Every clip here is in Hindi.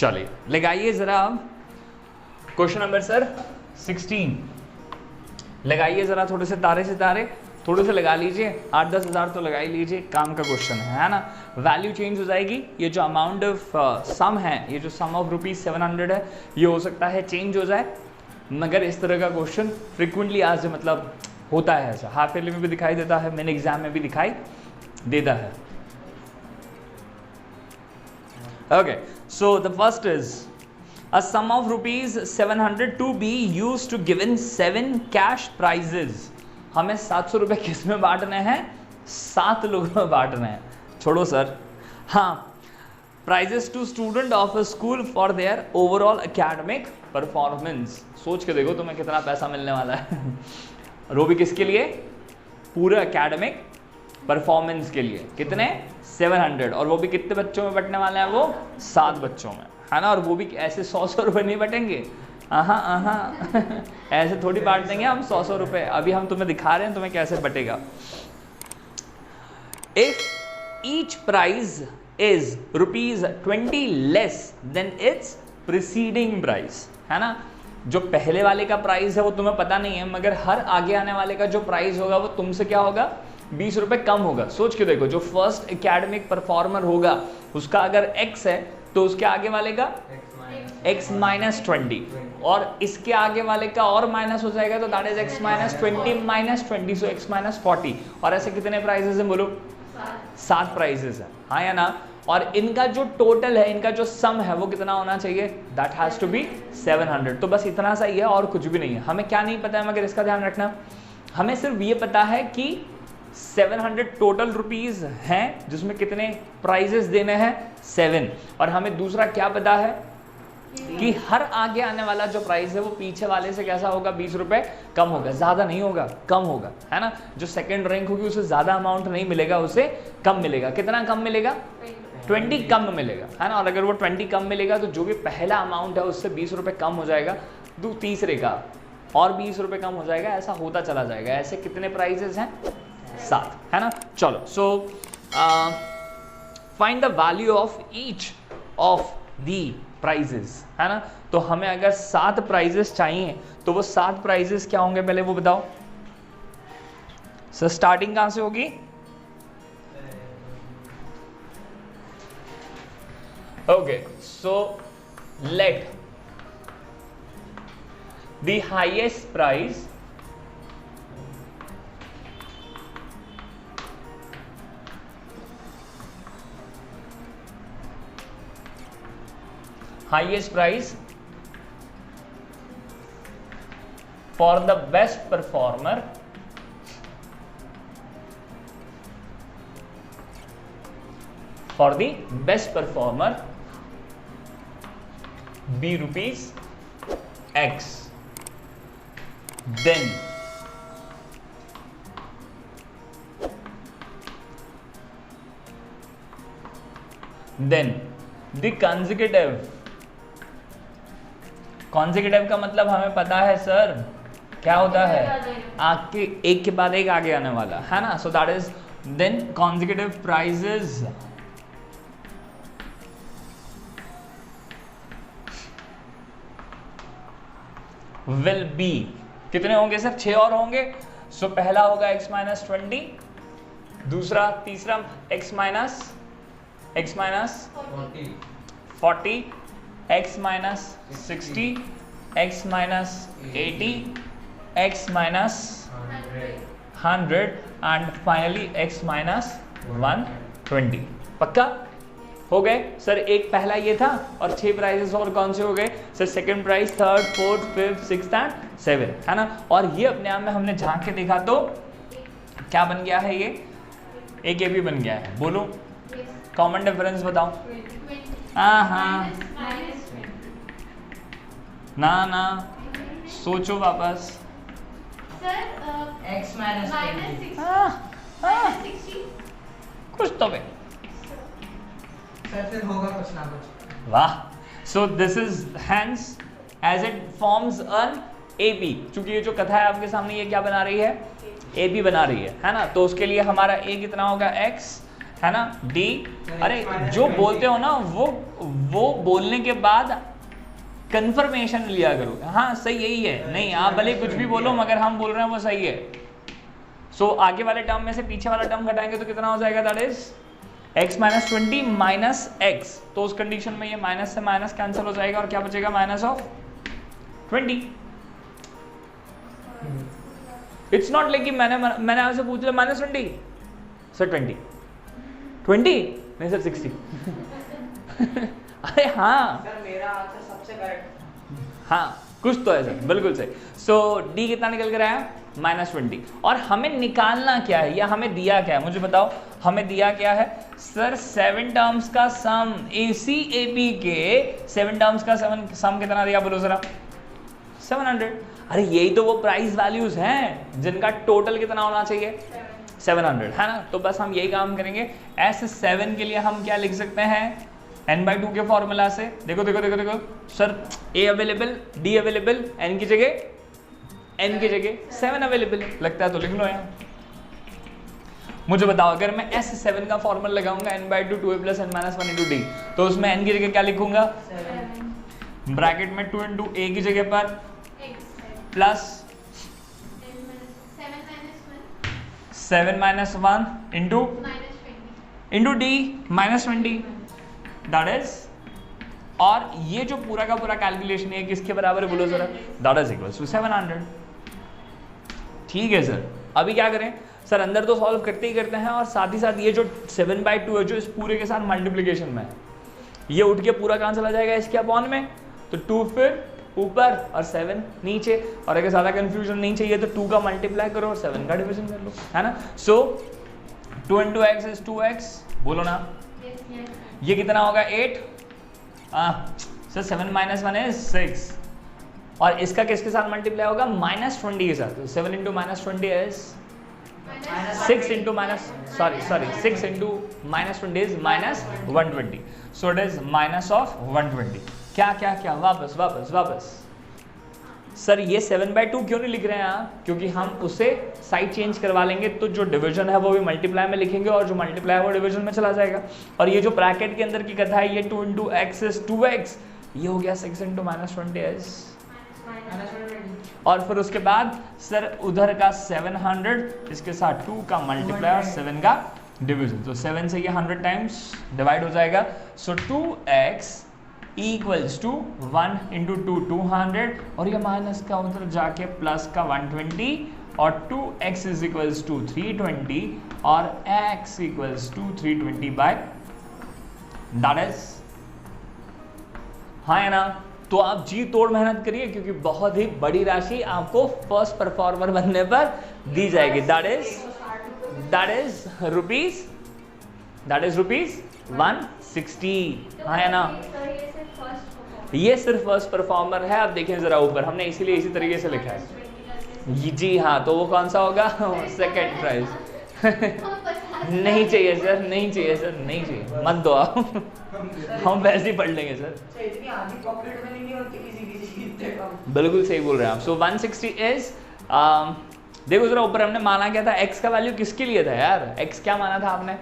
चलिए लगाइए जरा अब क्वेश्चन नंबर सर 16 लगाइए जरा, थोड़े से तारे सितारे थोड़े से लगा लीजिए, 8-10 हज़ार तो लगा ही लीजिए, काम का क्वेश्चन है ना। वैल्यू चेंज हो जाएगी, ये जो अमाउंट ऑफ सम है, ये जो सम ऑफ ₹700 है, ये हो सकता है चेंज हो जाए, मगर इस तरह का क्वेश्चन फ्रिक्वेंटली आज मतलब होता है ऐसा, हाफ ईयरली में भी दिखाई देता है, मेन एग्जाम में भी दिखाई देता है। Okay, so the first is a sum of ₹700 to be used to given 7 cash prizes। हमें 700 रुपए किस में बांटने हैं? 7 लोगों में बांटने हैं। छोड़ो सर, हाँ, prizes to student of a school for their overall academic performance. सोच के देखो तुम्हें कितना पैसा मिलने वाला है। वो भी किसके लिए? पूरे एकेडमिक परफॉर्मेंस के लिए। कितने? 700। और वो भी कितने बच्चों में बंटने वाले हैं? वो 7 बच्चों में, है ना। और वो भी ऐसे 100-100 रुपये नहीं बटेंगे, ऐसे थोड़ी बांट देंगे हम 100-100 रुपये। अभी हम तुम्हें दिखा रहे हैं तुम्हें कैसे बटेगा। If each prize is ₹20 less than its preceding price, है ना। जो पहले वाले का प्राइस है वो तुम्हें पता नहीं है, मगर हर आगे आने वाले का जो प्राइस होगा वो तुमसे क्या होगा? 20 रुपये कम होगा। सोच के देखो, जो फर्स्ट एकेडमिक परफॉर्मर होगा उसका अगर x है तो उसके आगे वाले का x - 20, और इसके आगे वाले का और माइनस हो जाएगा तो that is x - 20 - 20, so x - 40। और ऐसे कितने प्राइजेस हैं बोलो? 7 प्राइजेस हैं, हाँ या ना। और इनका जो टोटल है, इनका जो सम है वो कितना होना चाहिए? That has to be 700। तो बस इतना सा ही है और कुछ भी नहीं है। हमें क्या नहीं पता है, मगर इसका ध्यान रखना, हमें सिर्फ ये पता है कि 700 टोटल रुपीस हैं, जिसमें कितने प्राइजेस देने हैं? 7। और हमें दूसरा क्या पता है कि हर आगे आने वाला जो प्राइस है वो पीछे वाले से कैसा होगा? 20 रुपए कम होगा, ज्यादा नहीं होगा, कम होगा, है ना। जो सेकंड रैंक होगी उसे ज्यादा अमाउंट नहीं मिलेगा, उसे कम मिलेगा। कितना कम मिलेगा? 20 कम मिलेगा, है ना। और अगर वो 20 कम मिलेगा तो जो भी पहला अमाउंट है उससे 20 रुपए कम हो जाएगा, तीसरे का और 20 रुपए कम हो जाएगा, ऐसा होता चला जाएगा। ऐसे कितने प्राइजेस हैं? 7, है ना। चलो, so find the value of each of the prizes, है ना। तो हमें अगर 7 प्राइजेस चाहिए तो वो 7 प्राइजेस क्या होंगे पहले वो बताओ। सर स्टार्टिंग कहां से होगी? Okay, so let the highest price for the best performer be ₹X, then the consecutive का मतलब हमें पता है सर क्या होता है? आपके एक के बाद एक आगे आने वाला, है ना। So that is then consecutive prizes will be, कितने होंगे सर? 6 और होंगे। सो पहला होगा x - 20, दूसरा तीसरा x - 40, x - 60, x - 80, x - 100 and finally x - 120। पक्का हो गए सर। एक पहला ये था और 6 प्राइजेस और कौन से हो गए sir? Second prize, third, fourth, fifth, sixth and 7, है ना। और ये अपने आप में हमने झांक के देखा तो क्या बन गया है? ये एक भी बन गया है। बोलो कॉमन डिफरेंस बताओ। हाँ, ना सोचो वापस। x - 60 कुछ तो भाई फिर होगा कुछ ना कुछ। वाह। So this is hence as it forms an AP। चूंकि ये जो कथा है आपके सामने ये क्या बना रही है? AP बना रही है ना। तो उसके लिए हमारा A कितना होगा? X है ना, डी। अरे जो बोलते हो ना वो बोलने के बाद कंफर्मेशन लिया करो, हाँ सही यही है, नहीं आप भले कुछ भी बोलो मगर हम बोल रहे हैं वो सही है। सो आगे वाले टर्म में से पीछे वाला टर्म घटाएंगे तो कितना हो जाएगा, that is x minus 20 minus x. तो उस कंडीशन में ये माइनस से माइनस कैंसिल हो जाएगा और क्या बचेगा, minus of 20। It's not like कि मैंने आपसे पूछ लिया माइनस 20 सर 20 नहीं सर 60 अरे हाँ सर मेरा आंसर सबसे करेक्ट। हाँ कुछ तो है सर, बिल्कुल सही। सो डी कितना निकल कर आया, माइनस 20। और हमें निकालना क्या है या हमें दिया क्या है, मुझे बताओ, हमें दिया क्या है सर, 7 टर्म्स का सम, ACAP के 7 टर्म्स का सम कितना दिया बोलो जरा, 700। अरे यही तो वो प्राइस वैल्यूज हैं जिनका टोटल कितना होना चाहिए, 700, है ना। तो बस हम यही काम करेंगे। S7 के लिए हम क्या लिख सकते हैं, n/2 के फॉर्मूला से, देखो देखो देखो देखो sir, A available, D available, n की जगह 7 अवेलेबल, लगता है तो लिख लो यहाँ। मुझे बताओ अगर मैं S7 का फॉर्मूला लगाऊंगा n/2 2a + n-1 × d, तो उसमें n की जगह क्या लिखूंगा, ब्रैकेट में 2 × a की जगह पर plus 7 - 1 into d -20, that is, और ये जो पूरा का पूरा कैलकुलेशन है किसके बराबर है बोलो जरा, दैट इज इक्वल्स टू 700। ठीक है सर, अभी क्या करें सर, अंदर तो सॉल्व करते ही करते हैं और साथ ही साथ ये जो 7/2 है जो इस पूरे के साथ मल्टीप्लिकेशन में है, ये उठ के पूरा कहाँ चला जाएगा, इसके अपॉन में, तो 2 फिर ऊपर और 7 नीचे। और अगर ज़्यादा कंफ्यूजन नहीं चाहिए तो 2 का मल्टीप्लाई करो और 7 का डिवीजन कर लो, है ना। सो 2 × x इज 2x, बोलो ना, ये कितना होगा 8, सर 7 - 1 इज 6, और इसका किसके साथ मल्टीप्लाई होगा, -20 के साथ। तो 7 × -20 is 6 × -6 × -20 is -120, so it is -120। क्या क्या क्या, वापस सर ये 7/2 क्यों नहीं लिख रहे हैं आप, क्योंकि हम उसे साइड चेंज करवा लेंगे तो जो डिवीजन है वो भी मल्टीप्लाई में लिखेंगे और जो मल्टीप्लाई है वो डिवीजन में चला जाएगा। और ये जो ब्रैकेट के अंदर की कथा है, ये 2 × x इज 2x, ये हो गया 6 × -20 इज, और फिर उसके बाद सर उधर का 700, इसके साथ 2 का मल्टीप्लाई और 7 का डिवीजन, तो 7 से ये 100 टाइम्स डिवाइड हो जाएगा। सो 2x इक्वल्स टू 1 × 2 200, और ये माइनस का उधर जाके प्लस का 120, और 2x इज इक्वल्स टू 320 और x equals to 320 by, that is, हाँ है ना। तो आप जी तोड़ मेहनत करिए क्योंकि बहुत ही बड़ी राशि आपको फर्स्ट परफॉर्मर बनने पर दी जाएगी, दैट इज रुपीज 160, हाँ है ना। ये सिर्फ फर्स्ट परफॉर्मर है, आप देखें जरा ऊपर, हमने इसीलिए इसी तरीके से लिखा है जी, हाँ। तो वो कौन सा होगा, सेकंड प्राइज नहीं चाहिए सर, नहीं चाहिए, मत दो आप हम वैसे ही पढ़ लेंगे सर, बिल्कुल सही बोल रहे हैं आप। सो 160 इज, देखो जरा ऊपर हमने माना क्या था, x का वैल्यू किसके लिए था यार, x क्या माना था आपने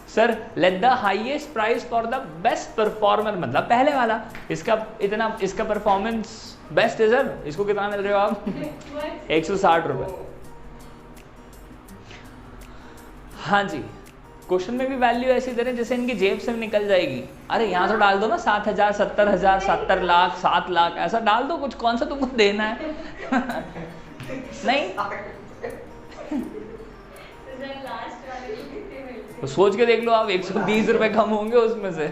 sir, let the highest price for the best performer, मतलब पहले वाला, इसका परफॉर्मेंस बेस्ट है सर, इसको कितना मिल रहे हो आप 160 रुपए। हाँ जी, क्वेश्चन में भी वैल्यू ऐसी दे रहे हैं जैसे इनकी जेब से निकल जाएगी। अरे यहाँ तो डाल दो ना 7,000 70,000 70 लाख 7 लाख, ऐसा डाल दो कुछ, कौन सा तुमको देना है नहीं तो सोच के देख लो आप, 120 रुपए कम होंगे उसमें से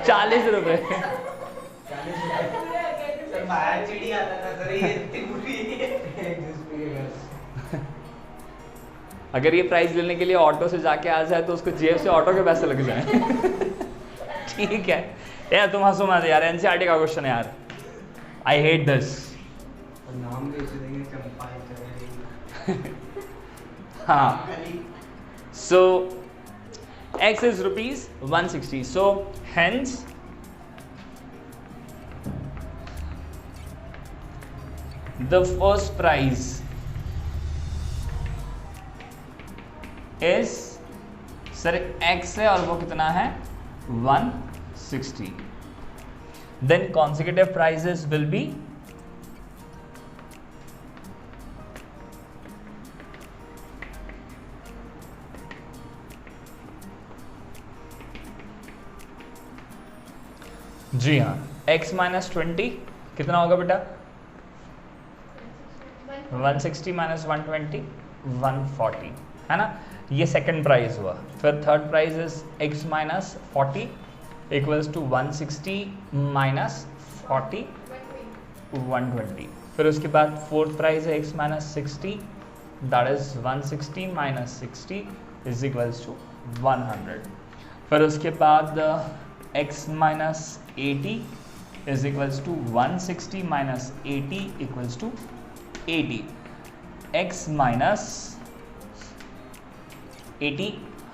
40 रुपए अगर ये प्राइस लेने के लिए ऑटो से जाके आ जाए तो उसको जेब से ऑटो के पैसे लग जाए ठीक है यार, तुम हंसो मत यार, एनसीईआरटी का क्वेश्चन है यार, आई हेट दिस। नाम भी इसे देंगे चंपा हाँ, so x is rupees 160, so hence the first price is sir x है और वो कितना है 160. Then consecutive prices will be जी हाँ x माइनस 20 कितना होगा बेटा 160 माइनस 120 140 है ना. ये सेकंड प्राइस हुआ. फिर third price is x minus 40 equals to 160 minus 40 120. फिर उसके बाद फोर्थ प्राइस है x minus 60 that is 160 minus 60 is equals to 100. फिर उसके बाद x minus 80 is equals to 160 minus 80 equals to 80. x minus 80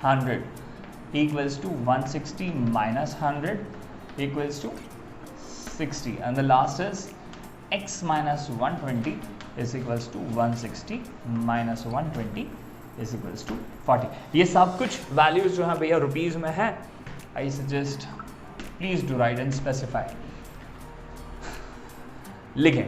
100 equals to 160 minus 100 equals to 60, and the last is x minus 120 is equals to 160 minus 120 is equals to 40. ये सब कुछ वैल्यूज जो है भैया रुपीज में है. I suggest please do write and specify. लिखें